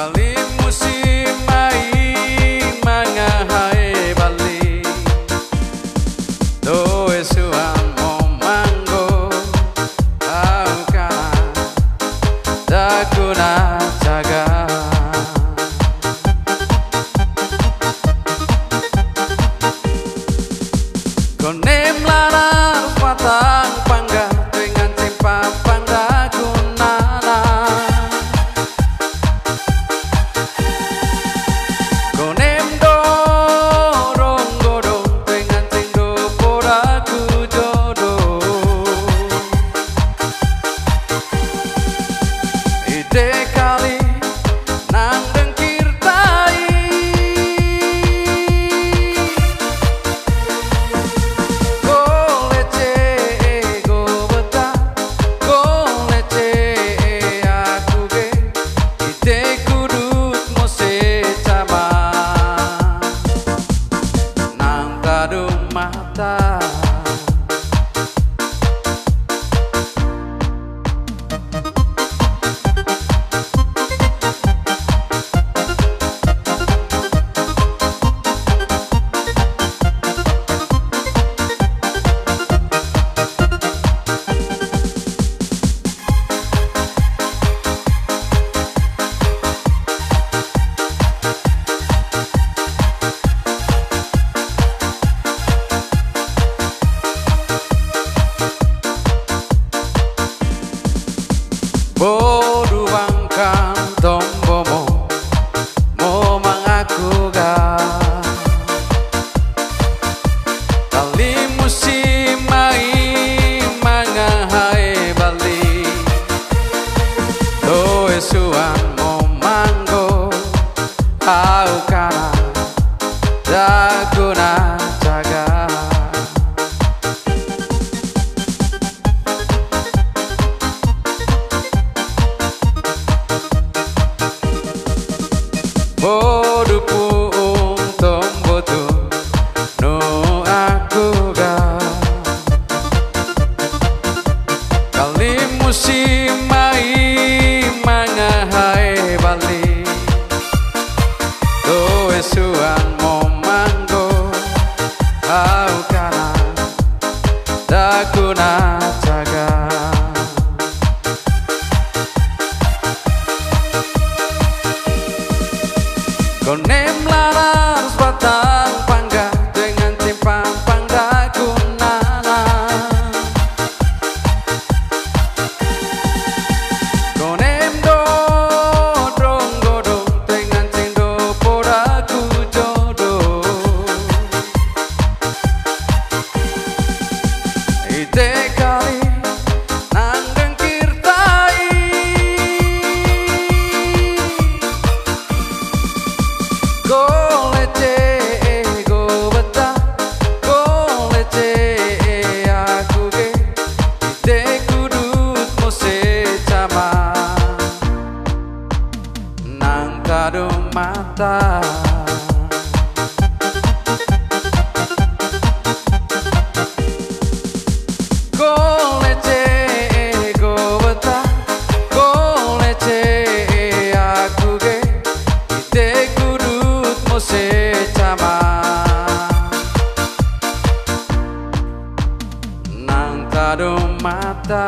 Kali musim mai mangahai bali doe suang momanggo aukana dakuna jaga konem lara patang pangga dengan tempa pandagunana konem dorong godong dengan tindo poraku jodoh ide kali nang dengkir tai mata bodu bangkan tombomo momang aku ga kali musim mai mangahai bali doe suang momanggo aukana dakuna jaga bodu puung tombotu no aku ga kali musim mai mangahai bali doe suang momanggo aukana dakuna jaga konem laras batang pangga dengan timpang pandagunana konem dodong godong dengan tindo poraku jodoh ide kali nang dengkir tai mata kolece go beta kolece aku ge ite kudut mose cama nang kado mata